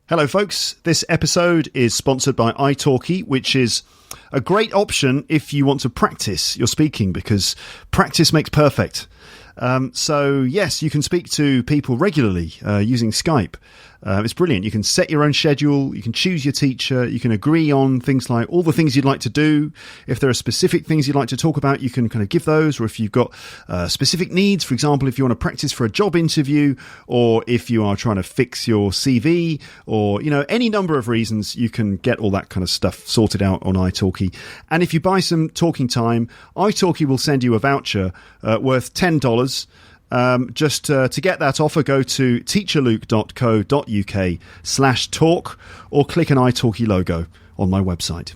Hello, folks. This episode is sponsored by italki, which is a great option if you want to practice your speaking, because practice makes perfect. So, yes, you can speak to people regularly using Skype. It's brilliant. You can set your own schedule. You can choose your teacher. You can agree on things like all the things you'd like to do. If there are specific things you'd like to talk about, you can kind of give those. Or if you've got specific needs, for example, if you want to practice for a job interview, or if you are trying to fix your CV, or, you know, any number of reasons, you can get all that kind of stuff sorted out on italki. And if you buy some talking time, italki will send you a voucher worth $10. Just to get that offer, go to teacherluke.co.uk/talk or click an italki logo on my website.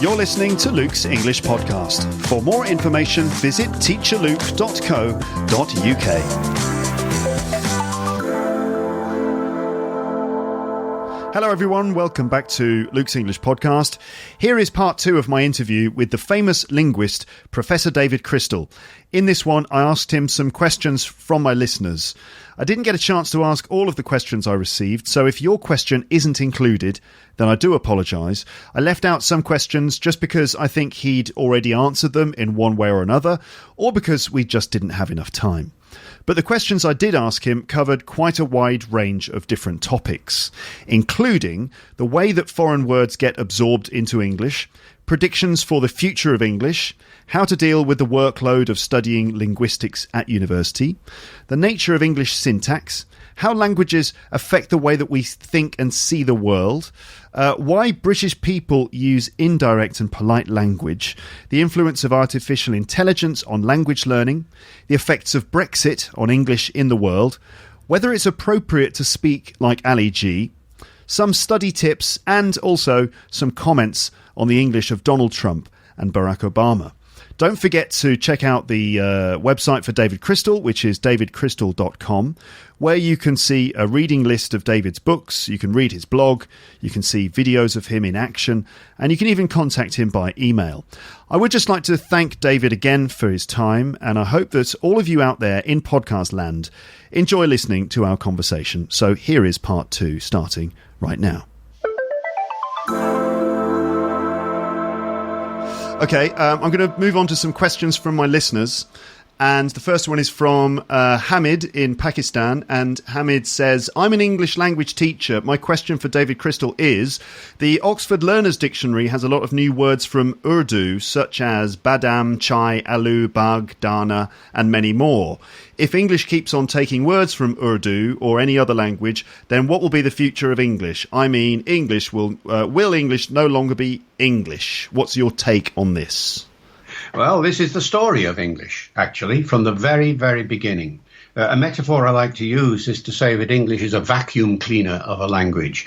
You're listening to Luke's English Podcast. For more information, visit teacherluke.co.uk. Hello everyone, welcome back to Luke's English Podcast. Here is part 2 of my interview with the famous linguist, Professor David Crystal. In this one, I asked him some questions from my listeners. I didn't get a chance to ask all of the questions I received, so if your question isn't included, then I do apologise. I left out some questions just because I think he'd already answered them in one way or another, or because we just didn't have enough time. But the questions I did ask him covered quite a wide range of different topics, including the way that foreign words get absorbed into English, predictions for the future of English, how to deal with the workload of studying linguistics at university, the nature of English syntax, how languages affect the way that we think and see the world, why British people use indirect and polite language, the influence of artificial intelligence on language learning, the effects of Brexit on English in the world, whether it's appropriate to speak like Ali G, some study tips, and also some comments on the English of Donald Trump and Barack Obama. Don't forget to check out the website for David Crystal, which is davidcrystal.com, where you can see a reading list of David's books, you can read his blog, you can see videos of him in action, and you can even contact him by email. I would just like to thank David again for his time, and I hope that all of you out there in podcast land enjoy listening to our conversation. So here is part 2, starting right now. Okay, I'm going to move on to some questions from my listeners. And the first one is from Hamid in Pakistan. And Hamid says, I'm an English language teacher. My question for David Crystal is, the Oxford Learners Dictionary has a lot of new words from Urdu, such as badam, chai, aloo, bag, dana, and many more. If English keeps on taking words from Urdu or any other language, then what will be the future of English? I mean, English will English no longer be English? What's your take on this? Well, this is the story of English, actually, from the very, very beginning. A metaphor I like to use is to say that English is a vacuum cleaner of a language.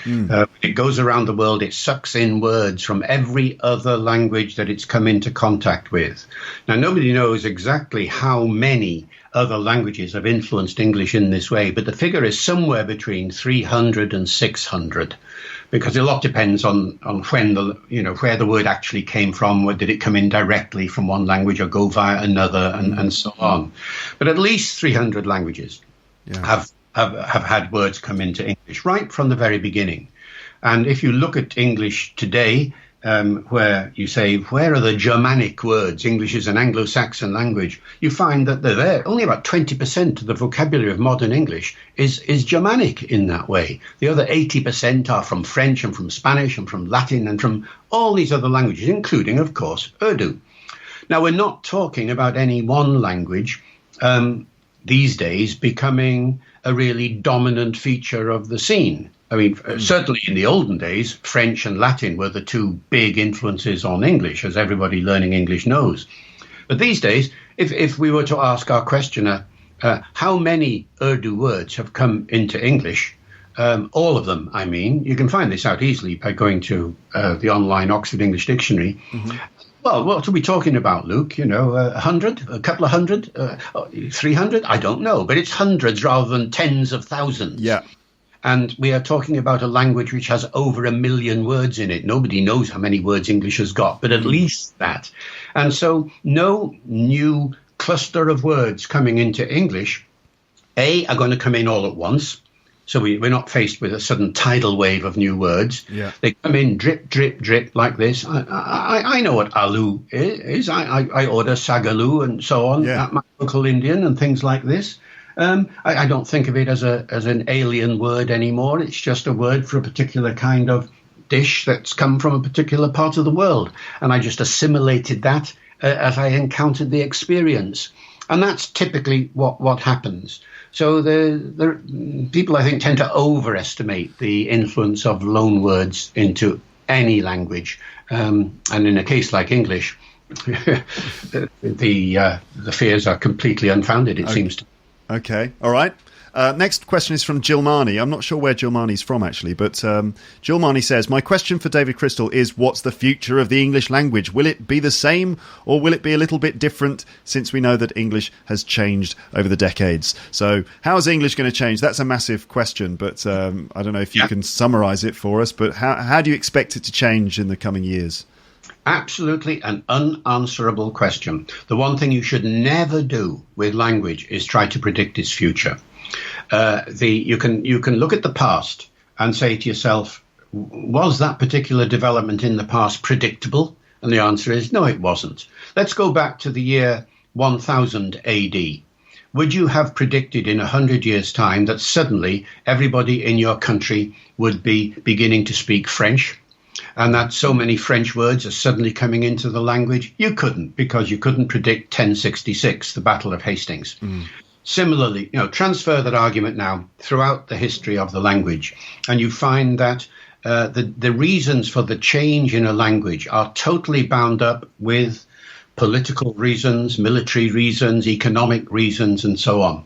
It goes around the world, it sucks in words from every other language that it's come into contact with. Now, nobody knows exactly how many other languages have influenced English in this way, but the figure is somewhere between 300 and 600. Because a lot depends on when where the word actually came from. Did it come in directly from one language or go via another, and so on. But at least 300 languages have had words come into English right from the very beginning. And if you look at English today, where you say, where are the Germanic words? English is an Anglo-Saxon language. You find that they're there. Only about 20% of the vocabulary of modern English is Germanic in that way. The other 80% are from French and from Spanish and from Latin and from all these other languages, including, of course, Urdu. Now, we're not talking about any one language these days becoming a really dominant feature of the scene. I mean, certainly in the olden days, French and Latin were the two big influences on English, as everybody learning English knows. But these days, if we were to ask our questioner, how many Urdu words have come into English, all of them, I mean, you can find this out easily by going to the online Oxford English Dictionary. Mm-hmm. Well, what are we talking about, Luke? 100, a couple of hundred, 300? I don't know, but it's hundreds rather than tens of thousands. Yeah. And we are talking about a language which has over 1 million words in it. Nobody knows how many words English has got, but at least that. And so no new cluster of words coming into English are going to come in all at once. So we're not faced with a sudden tidal wave of new words. Yeah. They come in drip, drip, drip like this. I know what alu is. I order sagaloo and so on at my local Indian and things like this. I don't think of it as an alien word anymore. It's just a word for a particular kind of dish that's come from a particular part of the world. And I just assimilated that as I encountered the experience. And that's typically what happens. So the people, I think, tend to overestimate the influence of loan words into any language. And in a case like English, the fears are completely unfounded, it seems to. Okay, all right. Next question is from Jilmani. I'm not sure where Jilmani's from, actually, but Jilmani says, my question for David Crystal is, what's the future of the English language? Will it be the same, or will it be a little bit different, since we know that English has changed over the decades? So how is English going to change? That's a massive question, but I don't know if you can summarise it for us, but how do you expect it to change in the coming years? Absolutely an unanswerable question. The one thing you should never do with language is try to predict its future. You can look at the past and say to yourself, was that particular development in the past predictable? And the answer is no, it wasn't. Let's go back to the year 1000 AD. Would you have predicted in 100 years' time that suddenly everybody in your country would be beginning to speak French? And that so many French words are suddenly coming into the language? You couldn't, because you couldn't predict 1066, the Battle of Hastings. Similarly, transfer that argument now throughout the history of the language, and you find that the reasons for the change in a language are totally bound up with political reasons, military reasons, economic reasons, and so on.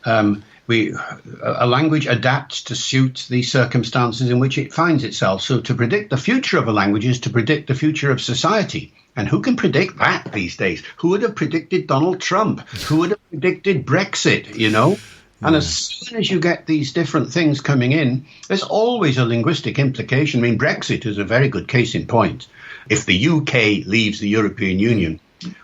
A language adapts to suit the circumstances in which it finds itself. So to predict the future of a language is to predict the future of society. And who can predict that these days? Who would have predicted Donald Trump? Who would have predicted Brexit, And as soon as you get these different things coming in, there's always a linguistic implication. I mean, Brexit is a very good case in point. If the UK leaves the European Union,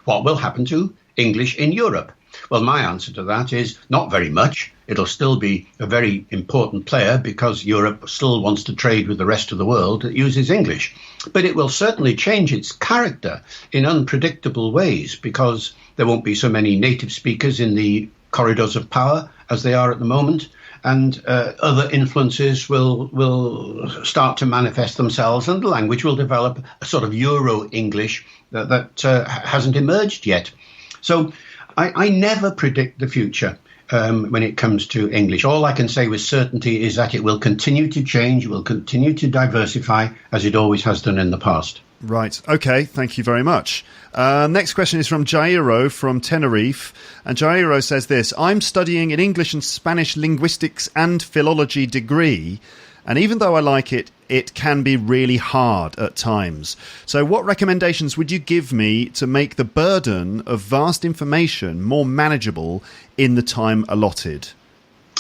what will happen to English in Europe? Well, my answer to that is not very much. It'll still be a very important player because Europe still wants to trade with the rest of the world that uses English. But it will certainly change its character in unpredictable ways because there won't be so many native speakers in the corridors of power as they are at the moment. And other influences will start to manifest themselves, and the language will develop a sort of Euro-English that hasn't emerged yet. So I never predict the future when it comes to English. All I can say with certainty is that it will continue to change, it will continue to diversify as it always has done in the past. Right. Okay. Thank you very much. Next question is from Jairo from Tenerife. And Jairo says this: I'm studying an English and Spanish linguistics and philology degree. And even though I like it, it can be really hard at times. So what recommendations would you give me to make the burden of vast information more manageable in the time allotted?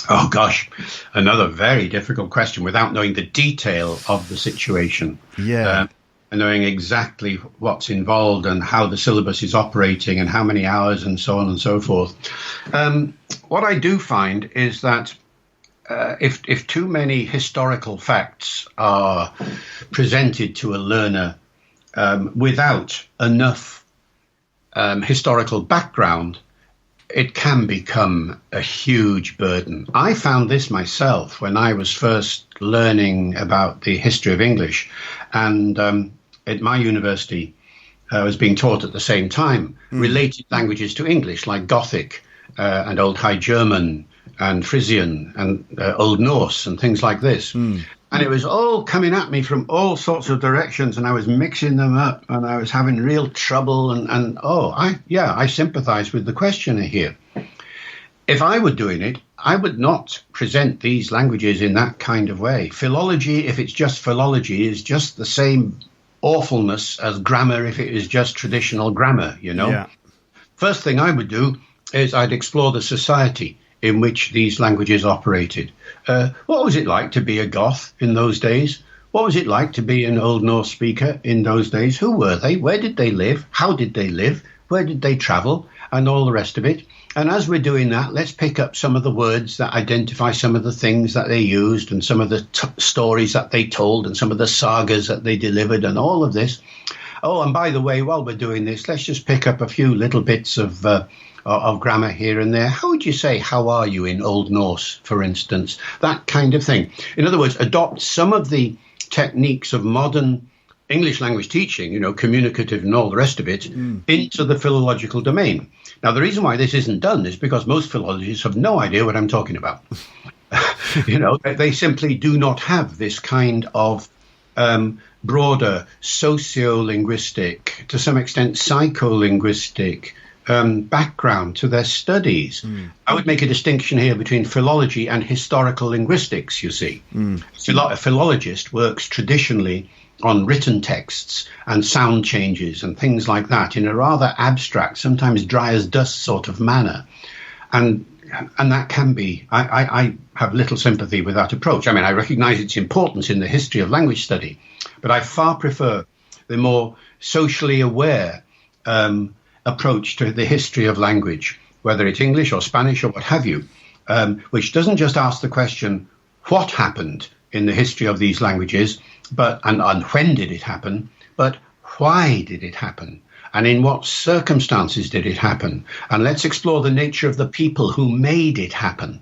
Oh, gosh, another very difficult question without knowing the detail of the situation. Yeah. And knowing exactly what's involved and how the syllabus is operating and how many hours and so on and so forth. What I do find is that if too many historical facts are presented to a learner without enough historical background, it can become a huge burden. I found this myself when I was first learning about the history of English, and at my university I was being taught at the same time related languages to English, like Gothic and Old High German and Frisian and Old Norse and things like this. And it was all coming at me from all sorts of directions, and I was mixing them up, and I was having real trouble. I sympathize with the questioner here. If I were doing it, I would not present these languages in that kind of way. Philology, if it's just philology, is just the same awfulness as grammar if it is just traditional grammar, Yeah. First thing I would do is I'd explore the society in which these languages operated. What was it like to be a Goth in those days? What was it like to be an Old Norse speaker in those days? Who were they? Where did they live? How did they live? Where did they travel? And all the rest of it. And as we're doing that, let's pick up some of the words that identify some of the things that they used and some of the stories that they told and some of the sagas that they delivered and all of this. Oh, and by the way, while we're doing this, let's just pick up a few little bits of grammar here and there. How would you say, how are you in Old Norse, for instance? That kind of thing. In other words, adopt some of the techniques of modern English language teaching, communicative and all the rest of it, into the philological domain. Now, the reason why this isn't done is because most philologists have no idea what I'm talking about. They simply do not have this kind of broader socio-linguistic, to some extent psycholinguistic background to their studies. I would make a distinction here between philology and historical linguistics, you see. A philologist works traditionally on written texts and sound changes and things like that in a rather abstract, sometimes dry as dust sort of manner. And that can be, I have little sympathy with that approach. I mean, I recognize its importance in the history of language study, but I far prefer the more socially aware approach to the history of language, whether it's English or Spanish or what have you, which doesn't just ask the question, what happened in the history of these languages, and when did it happen, but why did it happen? And in what circumstances did it happen? And let's explore the nature of the people who made it happen.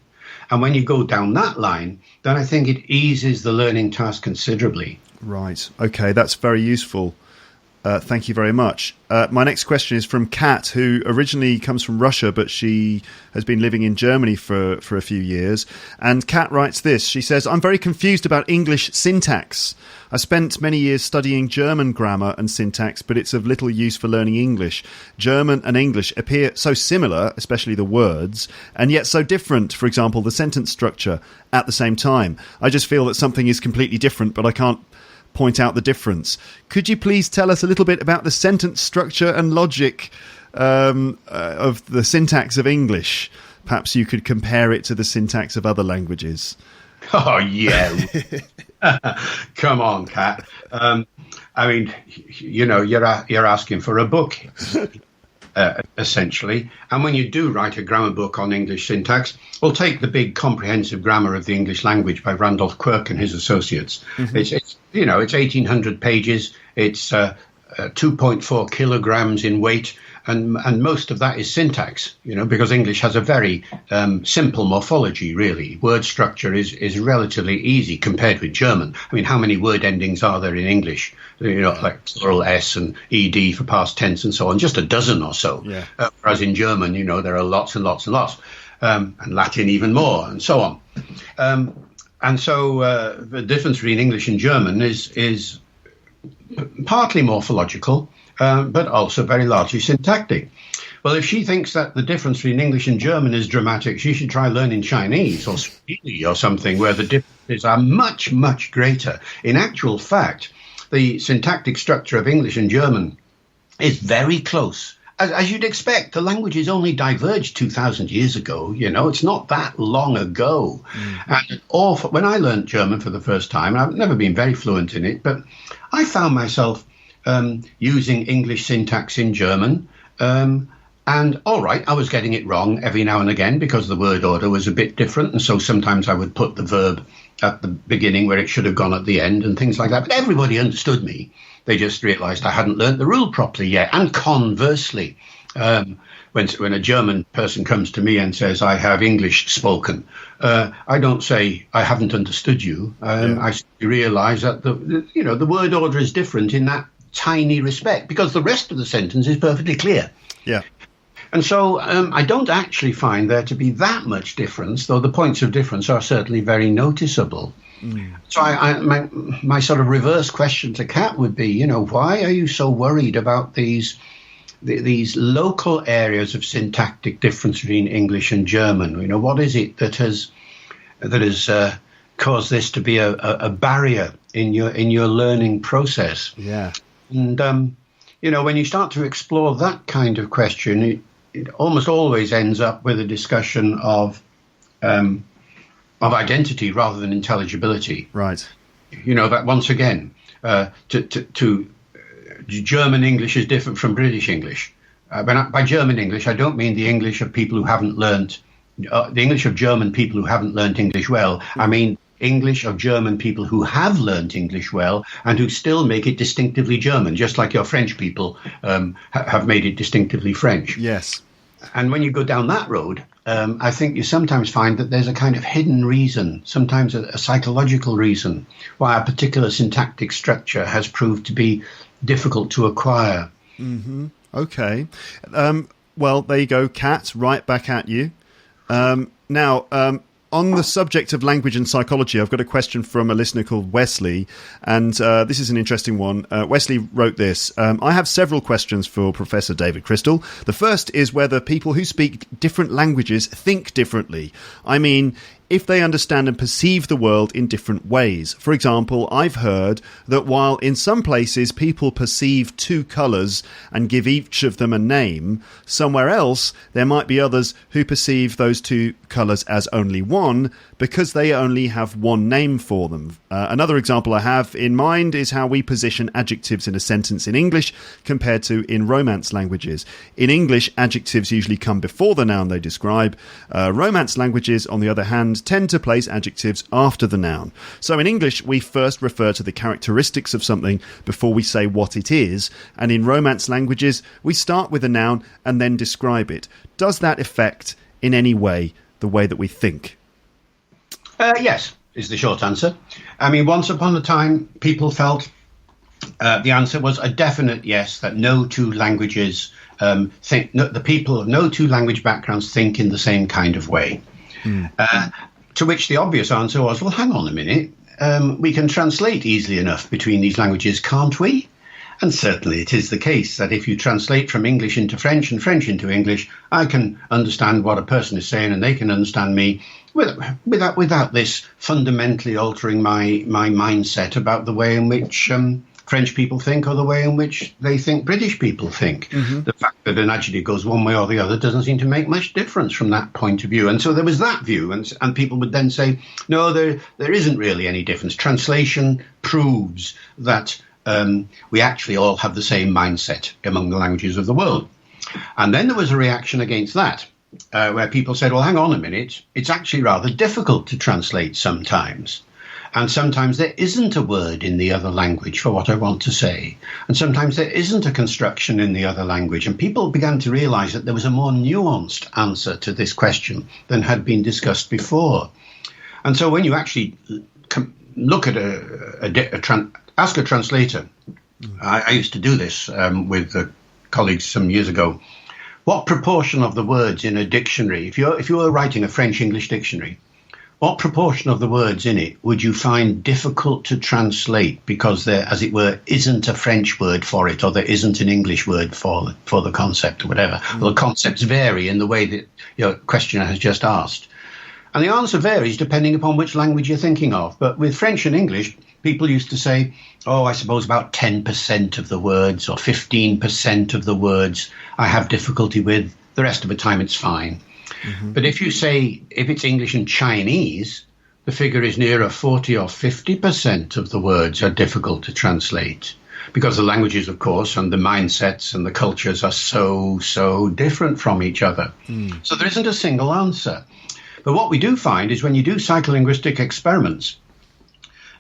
And when you go down that line, then I think it eases the learning task considerably. Right. Okay, that's very useful. Thank you very much. My next question is from Kat, who originally comes from Russia, but she has been living in Germany for a few years. And Kat writes this. She says, I'm very confused about English syntax. I spent many years studying German grammar and syntax, but it's of little use for learning English. German and English appear so similar, especially the words, and yet so different, for example, the sentence structure at the same time. I just feel that something is completely different, but I can't point out the difference. Could you please tell us a little bit about the sentence structure and logic of the syntax of English? Perhaps you could compare it to the syntax of other languages. Oh, yeah. Come on, Kat. I mean, you're asking for a book, essentially. And when you do write a grammar book on English syntax, we'll take the big comprehensive grammar of the English language by Randolph Quirk and his associates. It's 1,800 pages. It's 2.4 kilograms in weight. And most of that is syntax, because English has a very simple morphology, really. Word structure is relatively easy compared with German. I mean, how many word endings are there in English? Like plural S and ED for past tense and so on, just a dozen or so. Yeah. Whereas in German, there are lots and lots and lots, and Latin even more, and so on. And so the difference between English and German is partly morphological, but also very largely syntactic. Well, if she thinks that the difference between English and German is dramatic, she should try learning Chinese or Swahili or something where the differences are much, much greater. In actual fact, the syntactic structure of English and German is very close. As you'd expect, the languages only diverged 2,000 years ago. It's not that long ago. And when I learned German for the first time, I've never been very fluent in it, but I found myself using English syntax in German. And all right, I was getting it wrong every now and again because the word order was a bit different. And so sometimes I would put the verb at the beginning where it should have gone at the end and things like that. But everybody understood me. They just realized I hadn't learnt the rule properly yet. And conversely, when a German person comes to me and says, I have English spoken, I don't say, I haven't understood you. I realize that the word order is different in that tiny respect because the rest of the sentence is perfectly clear. Yeah. And so I don't actually find there to be that much difference, though the points of difference are certainly very noticeable. So my sort of reverse question to Kat would be, why are you so worried about these local areas of syntactic difference between English and German? What is it that has caused this to be a barrier in your learning process? Yeah. And when you start to explore that kind of question, it almost always ends up with a discussion of identity rather than intelligibility. Right. That once again, to German English is different from British English. by German English, I don't mean the English of people who haven't learnt, the English of German people who haven't learnt English well. I mean English of German people who have learnt English well and who still make it distinctively German, just like your French people have made it distinctively French. Yes. And when you go down that road, I think you sometimes find that there's a kind of hidden reason, sometimes a psychological reason, why a particular syntactic structure has proved to be difficult to acquire. Mm-hmm. Okay. Well, there you go, Kat, right back at you. Now, on the subject of language and psychology, I've got a question from a listener called Wesley, and this is an interesting one. Wesley wrote this. I have several questions for Professor David Crystal. The first is whether people who speak different languages think differently. I mean, if they understand and perceive the world in different ways. For example, I've heard that while in some places people perceive two colours and give each of them a name, somewhere else there might be others who perceive those two colours as only one because they only have one name for them. Another example I have in mind is how we position adjectives in a sentence in English compared to in Romance languages. In English, adjectives usually come before the noun they describe. Romance languages, on the other hand, tend to place adjectives after the noun. So in English, we first refer to the characteristics of something before we say what it is, and in Romance languages, we start with a noun and then describe it. Does that affect in any way the way that we think? Yes, is the short answer. I mean, once upon a time, people felt the answer was a definite yes, that no two languages think, the people of no two language backgrounds think in the same kind of way. To which the obvious answer was, well, hang on a minute, we can translate easily enough between these languages, can't we? And certainly it is the case that if you translate from English into French and French into English, I can understand what a person is saying and they can understand me without this fundamentally altering my mindset about the way in which French people think or the way in which they think British people think. Mm-hmm. The fact that an adjective goes one way or the other doesn't seem to make much difference from that point of view. And so there was that view, and people would then say, no, there isn't really any difference. Translation proves that we actually all have the same mindset among the languages of the world. And then there was a reaction against that, where people said, well, hang on a minute, it's actually rather difficult to translate sometimes. And sometimes there isn't a word in the other language for what I want to say. And sometimes there isn't a construction in the other language. And people began to realize that there was a more nuanced answer to this question than had been discussed before. And so when you actually look at ask a translator, I used to do this with colleagues some years ago, what proportion of the words in a dictionary, if you were writing a French-English dictionary, what proportion of the words in it would you find difficult to translate because there, as it were, isn't a French word for it, or there isn't an English word for the concept or whatever? Well, the concepts vary in the way that your questioner has just asked. And the answer varies depending upon which language you're thinking of. But with French and English, people used to say, oh, I suppose about 10% of the words or 15% of the words I have difficulty with. The rest of the time it's fine. Mm-hmm. But if you say, if it's English and Chinese, the figure is nearer 40 or 50% of the words are difficult to translate, because the languages, of course, and the mindsets and the cultures are so different from each other. So there isn't a single answer. But what we do find is when you do psycholinguistic experiments,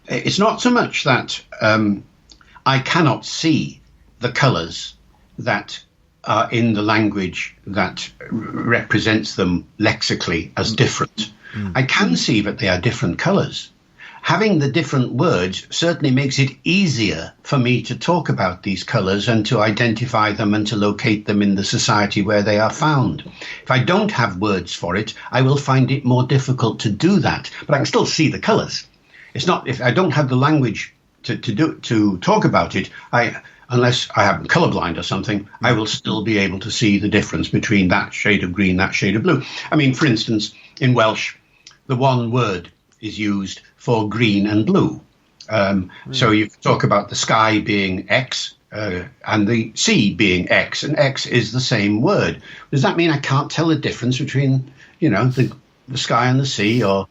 it's not so much that I cannot see the colours that are in the language that represents them lexically as different. I can see that they are different colours. Having the different words certainly makes it easier for me to talk about these colours and to identify them and to locate them in the society where they are found. If I don't have words for it, I will find it more difficult to do that. But I can still see the colours. It's not, if I don't have the language to talk about it, unless I am colourblind or something, I will still be able to see the difference between that shade of green, that shade of blue. I mean, for instance, in Welsh, the one word is used for green and blue. So you talk about the sky being X and the sea being X, and X is the same word. Does that mean I can't tell the difference between, the sky and the sea, or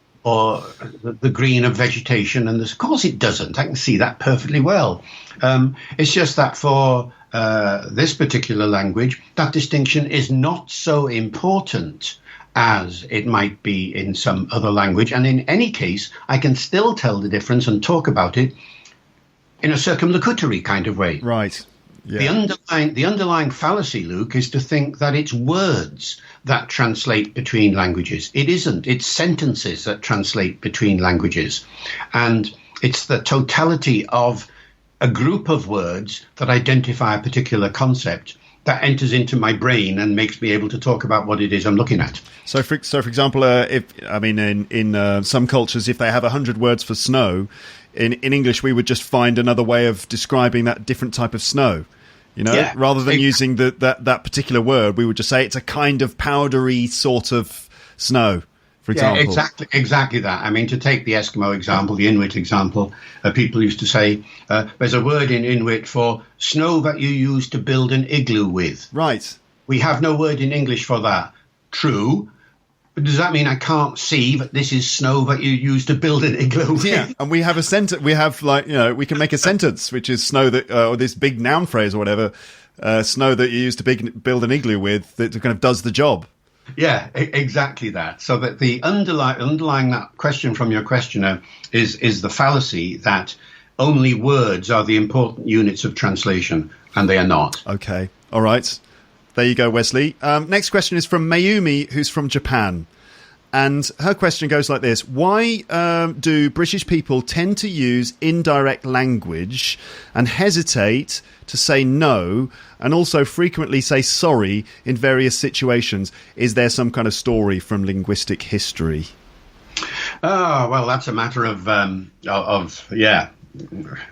the green of vegetation? And of course it doesn't. I can see that perfectly well. It's just that for this particular language, that distinction is not so important as it might be in some other language. And in any case, I can still tell the difference and talk about it in a circumlocutory kind of way. Right. Yeah. The underlying fallacy, Luke, is to think that it's words that translate between languages. It isn't. It's sentences that translate between languages. And it's the totality of a group of words that identify a particular concept that enters into my brain and makes me able to talk about what it is I'm looking at. So, for example, in some cultures, if they have 100 words for snow, in English we would just find another way of describing that different type of snow. Rather than using that particular word, we would just say it's a kind of powdery sort of snow. For example. Yeah, exactly that. I mean, to take the Eskimo example, the Inuit example, people used to say there's a word in Inuit for snow that you use to build an igloo with. Right. We have no word in English for that. True. But does that mean I can't see that this is snow that you use to build an igloo with? Yeah, and we have a sentence. We have we can make a sentence which is snow that, or this big noun phrase or whatever, snow that you use to build an igloo with, that kind of does the job. Yeah, exactly that. So that the underlying that question from your questioner is the fallacy that only words are the important units of translation, and they are not. Okay. All right. There you go, Wesley. Next question is from Mayumi, who's from Japan. And her question goes like this. Why do British people tend to use indirect language and hesitate to say no, and also frequently say sorry in various situations? Is there some kind of story from linguistic history? Oh, well, that's a matter of yeah.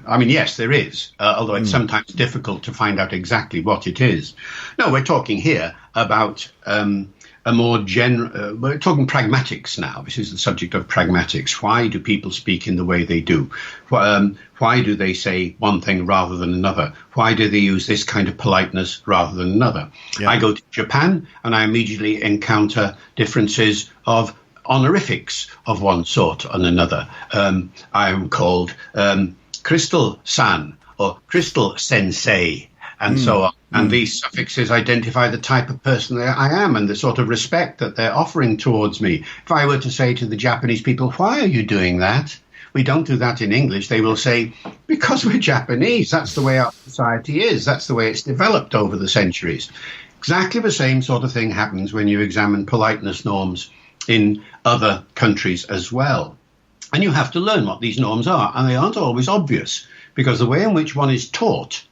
I mean, yes, there is, although it's sometimes difficult to find out exactly what it is. No, we're talking here about a more general, we're talking pragmatics now. This is the subject of pragmatics. Why do people speak in the way they do? Why do they say one thing rather than another? Why do they use this kind of politeness rather than another? Yeah. I go to Japan and I immediately encounter differences of honorifics of one sort and another. I am called Crystal-san or Crystal-sensei, and so on. And these suffixes identify the type of person that I am and the sort of respect that they're offering towards me. If I were to say to the Japanese people, why are you doing that? We don't do that in English. They will say, because we're Japanese. That's the way our society is. That's the way it's developed over the centuries. Exactly the same sort of thing happens when you examine politeness norms in other countries as well. And you have to learn what these norms are. And they aren't always obvious, because the way in which one is taught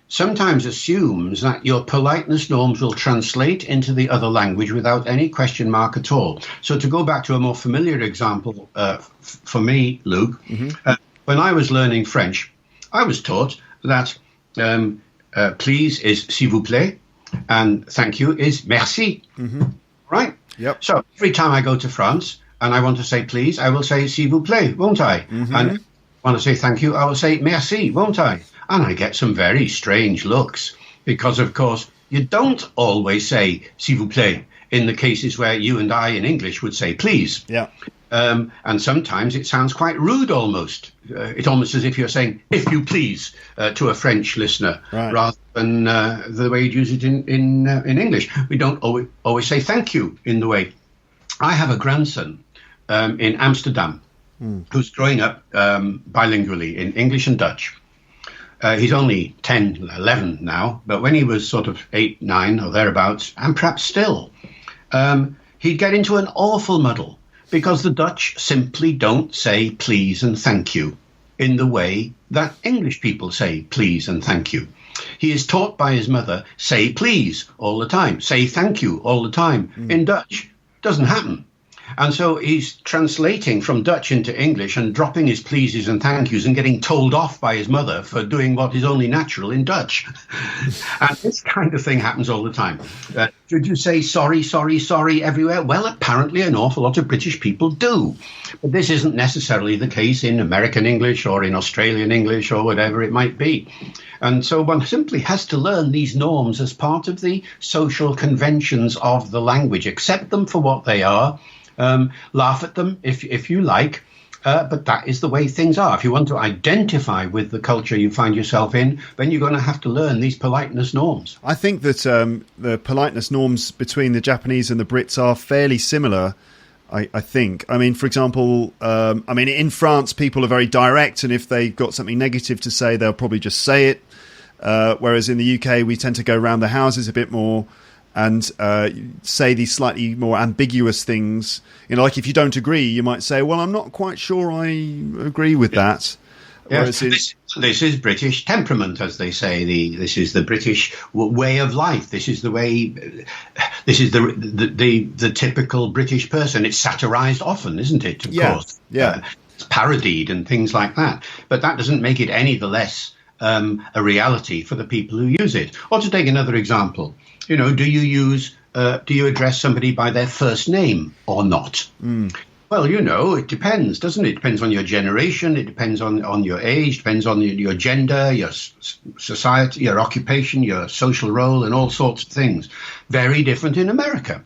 sometimes assumes that your politeness norms will translate into the other language without any question mark at all. So to go back to a more familiar example for me, Luke, when I was learning French, I was taught that please is s'il vous plaît, and thank you is merci. Right? Yep. So every time I go to France and I want to say please, I will say s'il vous plaît, won't I? And if I want to say thank you, I will say merci, won't I? And I get some very strange looks because, of course, you don't always say s'il vous plaît in the cases where you and I in English would say please. Yeah. And sometimes it sounds quite rude almost. It's almost as if you're saying, if you please, to a French listener, rather than the way you'd use it in English. We don't always say thank you in the way. I have a grandson in Amsterdam who's growing up bilingually in English and Dutch. He's only 10, 11 now, but when he was sort of 8, 9 or thereabouts, and perhaps still, he'd get into an awful muddle because the Dutch simply don't say please and thank you in the way that English people say please and thank you. He is taught by his mother, say please all the time, say thank you all the time. In Dutch, doesn't happen. And so he's translating from Dutch into English and dropping his pleases and thank yous and getting told off by his mother for doing what is only natural in Dutch. And this kind of thing happens all the time. Should you say sorry, sorry, sorry everywhere? Well, apparently an awful lot of British people do. But this isn't necessarily the case in American English or in Australian English or whatever it might be. And so one simply has to learn these norms as part of the social conventions of the language, accept them for what they are. Laugh at them if you like, but that is the way things are. If you want to identify with the culture you find yourself in, then you're going to have to learn these politeness norms. I think that the politeness norms between the Japanese and the Brits are fairly similar. I think. I mean, for example, in France, people are very direct, and if they've got something negative to say, they'll probably just say it. Whereas in the UK, we tend to go around the houses a bit more and say these slightly more ambiguous things. You know, like if you don't agree, you might say, well, I'm not quite sure I agree with that. Yes, this is British temperament, as they say. This is the British way of life. This is the way. This is the typical British person. It's satirised often, isn't it? Of course, it's parodied and things like that. But that doesn't make it any the less a reality for the people who use it. Or to take another example, you know, do you address somebody by their first name or not? Well, you know, it depends, doesn't it? It depends on your generation. It depends on your age, depends on your gender, your society, your occupation, your social role, and all sorts of things. Very different in America.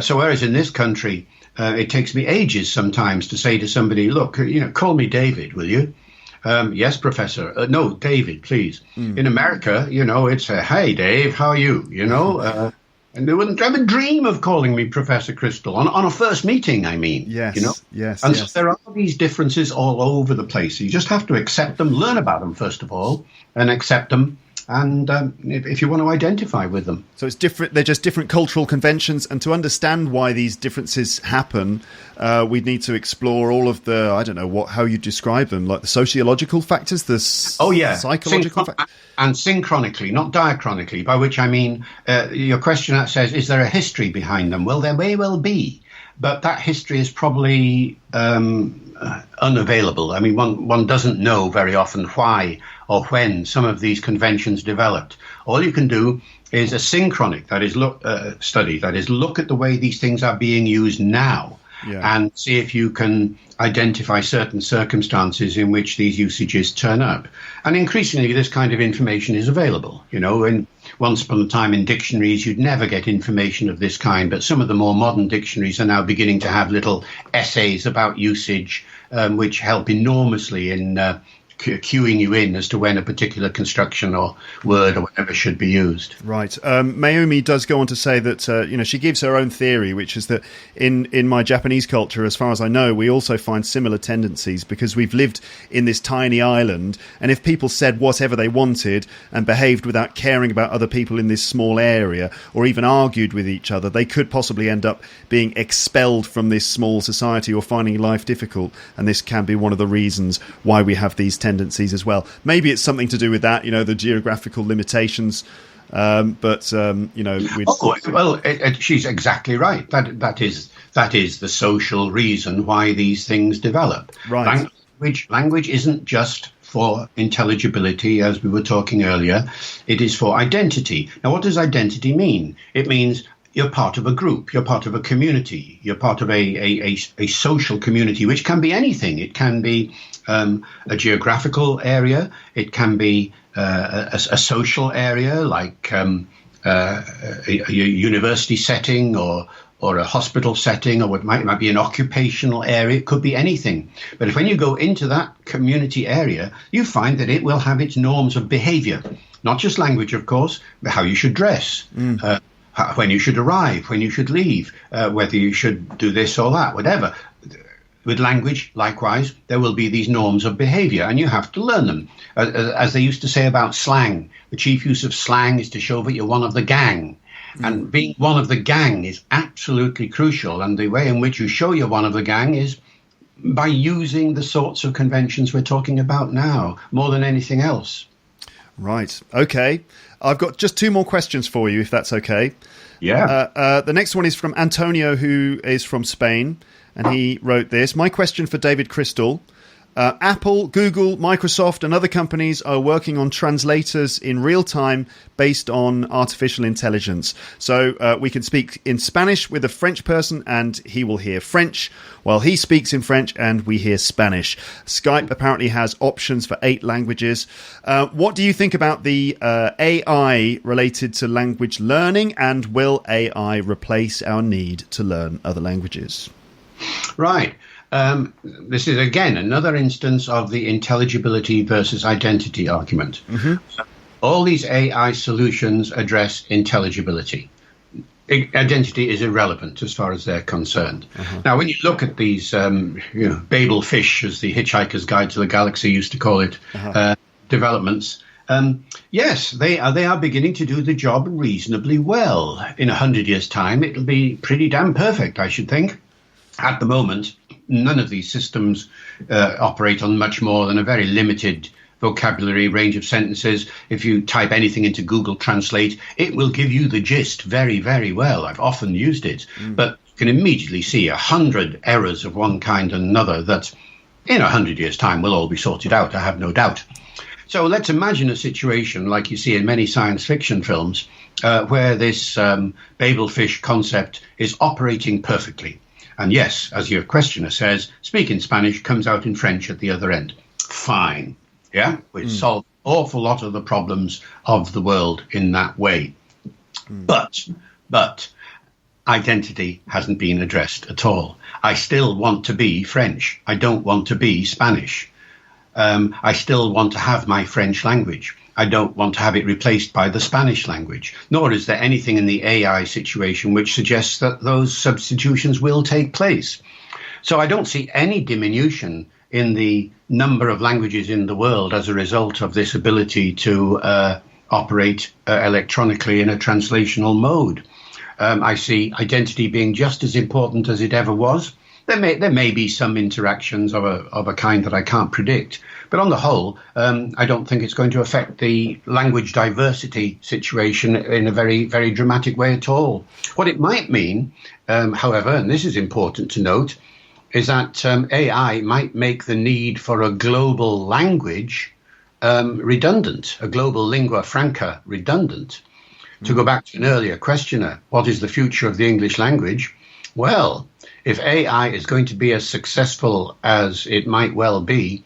So whereas in this country, it takes me ages sometimes to say to somebody, look, you know, call me David, will you? Yes, Professor. No, David, please. In America, you know, it's hey, Dave, how are you? You know, and they wouldn't have a dream of calling me Professor Crystal on a first meeting, I mean. Yes, you know? yes. And so there are these differences all over the place. You just have to accept them, learn about them, first of all, and accept them. And if you want to identify with them. So it's different. They're just different cultural conventions. And to understand why these differences happen, we'd need to explore all of the, I don't know, how you describe them, like the sociological factors, the psychological factors. And synchronically, not diachronically, by which I mean your question that says, is there a history behind them? Well, there may well be. But that history is probably unavailable. I mean, one doesn't know very often why or when some of these conventions developed. All you can do is a synchronic, that is, study, that is, look at the way these things are being used now and see if you can identify certain circumstances in which these usages turn up. And increasingly, this kind of information is available. You know, and once upon a time in dictionaries, you'd never get information of this kind, but some of the more modern dictionaries are now beginning to have little essays about usage, which help enormously in cueing you in as to when a particular construction or word or whatever should be used. Right. Mayumi does go on to say that, she gives her own theory, which is that in my Japanese culture, as far as I know, we also find similar tendencies because we've lived in this tiny island. And if people said whatever they wanted and behaved without caring about other people in this small area or even argued with each other, they could possibly end up being expelled from this small society or finding life difficult. And this can be one of the reasons why we have these tendencies as well. Maybe it's something to do with that, the geographical limitations. She's exactly right. That is the social reason why these things develop. Right. Language isn't just for intelligibility, as we were talking earlier. It is for identity. Now, what does identity mean? It means you're part of a group, you're part of a community, you're part of a social community, which can be anything. It can be a geographical area, it can be a social area like a university setting or a hospital setting, or it might be an occupational area. It could be anything. But when you go into that community area, you find that it will have its norms of behavior, not just language, of course, but how you should dress, when you should arrive, when you should leave, whether you should do this or that, whatever. With language, likewise, there will be these norms of behavior, and you have to learn them. As they used to say about slang, the chief use of slang is to show that you're one of the gang. And being one of the gang is absolutely crucial. And the way in which you show you're one of the gang is by using the sorts of conventions we're talking about now, more than anything else. Right. Okay. I've got just two more questions for you, if that's okay. Yeah. The next one is from Antonio, who is from Spain. And he wrote this. My question for David Crystal. Apple, Google, Microsoft and other companies are working on translators in real time based on artificial intelligence. So we can speak in Spanish with a French person and he will hear French while he speaks in French and we hear Spanish. Skype apparently has options for 8 languages. What do you think about the AI related to language learning, and will AI replace our need to learn other languages? Right. This is, again, another instance of the intelligibility versus identity argument. All these AI solutions address intelligibility. Identity is irrelevant as far as they're concerned. Now, when you look at these, Babel fish, as the Hitchhiker's Guide to the Galaxy used to call it, developments, yes, they are beginning to do the job reasonably well. In 100 years' time, it'll be pretty damn perfect, I should think. At the moment, none of these systems operate on much more than a very limited vocabulary range of sentences. If you type anything into Google Translate, it will give you the gist very, very well. I've often used it, but you can immediately see 100 errors of one kind and another that in 100 years' time will all be sorted out, I have no doubt. So let's imagine a situation like you see in many science fiction films where this Babel fish concept is operating perfectly. And yes, as your questioner says, speaking Spanish comes out in French at the other end. Fine. Yeah, we solve an awful lot of the problems of the world in that way. But identity hasn't been addressed at all. I still want to be French. I don't want to be Spanish. I still want to have my French language. I don't want to have it replaced by the Spanish language. Nor is there anything in the AI situation which suggests that those substitutions will take place. So I don't see any diminution in the number of languages in the world as a result of this ability to operate electronically in a translational mode. I see identity being just as important as it ever was. There may be some interactions of a kind that I can't predict, but on the whole, I don't think it's going to affect the language diversity situation in a very, very dramatic way at all. What it might mean, however, and this is important to note, is that AI might make the need for a global language redundant, a global lingua franca redundant. To go back to an earlier questioner, what is the future of the English language? Well, if AI is going to be as successful as it might well be,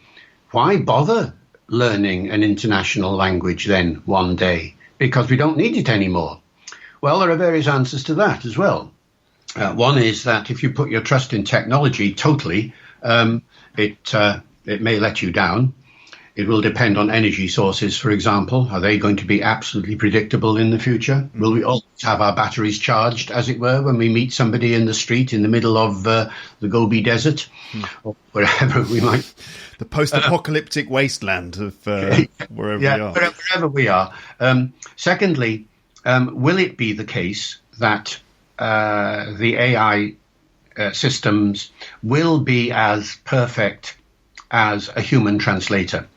why bother learning an international language then one day? Because we don't need it anymore. Well, there are various answers to that as well. One is that if you put your trust in technology totally, it may let you down. It will depend on energy sources, for example. Are they going to be absolutely predictable in the future? Will we always have our batteries charged, as it were, when we meet somebody in the street in the middle of the Gobi Desert or wherever we might? The post-apocalyptic wasteland of wherever we are. Wherever we are. Secondly, will it be the case that the AI systems will be as perfect as a human translator?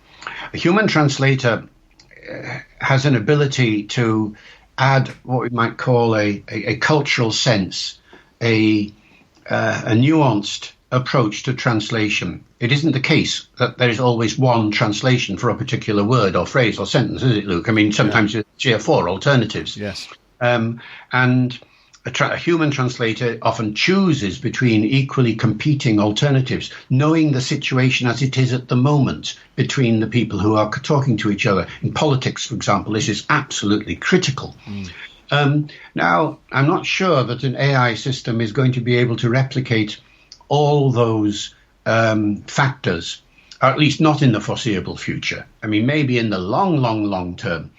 A human translator has an ability to add what we might call a cultural sense, a nuanced approach to translation. It isn't the case that there is always one translation for a particular word or phrase or sentence, is it, Luke? I mean, sometimes there's 3 or 4 alternatives. Yes. And a human translator often chooses between equally competing alternatives, knowing the situation as it is at the moment between the people who are talking to each other. In politics, for example, this is absolutely critical. Now, I'm not sure that an AI system is going to be able to replicate all those factors, or at least not in the foreseeable future. I mean, maybe in the long term,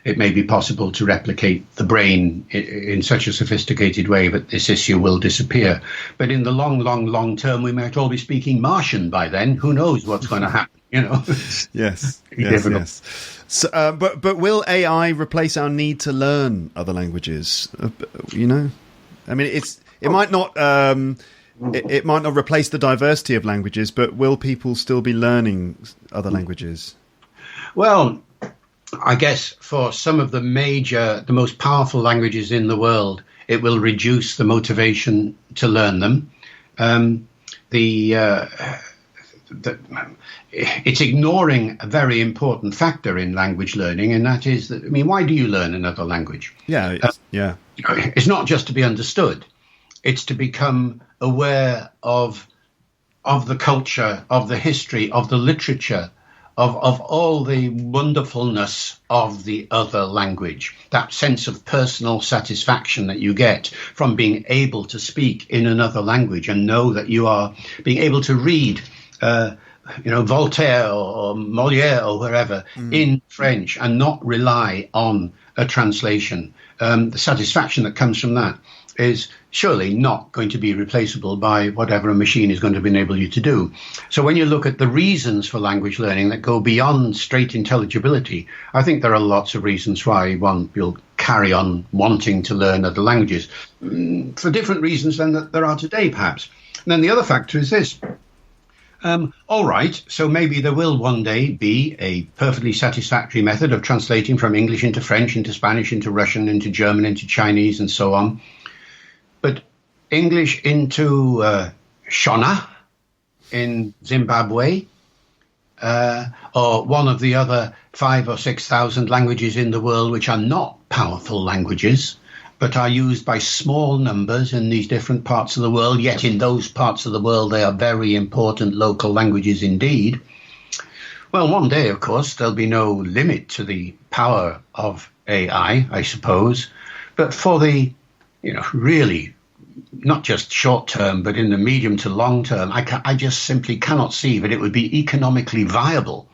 it may be possible to replicate the brain in such a sophisticated way that this issue will disappear. But in the long term, we might all be speaking Martian by then. Who knows what's going to happen, you know? Yes. So, but will AI replace our need to learn other languages? You know, I mean, it might not replace the diversity of languages, but will people still be learning other languages? Well, I guess for some of the most powerful languages in the world, it will reduce the motivation to learn them. It's ignoring a very important factor in language learning, and that is that, I mean, why do you learn another language? It's not just to be understood. It's to become aware of the culture, of the history, of the literature, of all the wonderfulness of the other language, that sense of personal satisfaction that you get from being able to speak in another language and know that you are being able to read Voltaire or Molière or wherever in French and not rely on a translation. The satisfaction that comes from that is surely not going to be replaceable by whatever a machine is going to enable you to do. So when you look at the reasons for language learning that go beyond straight intelligibility, I think there are lots of reasons why one will carry on wanting to learn other languages for different reasons than that there are today, perhaps. And then the other factor is this. All right, so maybe there will one day be a perfectly satisfactory method of translating from English into French, into Spanish, into Russian, into German, into Chinese, and so on. But English into Shona in Zimbabwe, or one of the other 5,000 or 6,000 languages in the world which are not powerful languages, but are used by small numbers in these different parts of the world, yet in those parts of the world they are very important local languages indeed. Well, one day, of course, there'll be no limit to the power of AI, I suppose. But for the, really, not just short term, but in the medium to long term, I just simply cannot see that it would be economically viable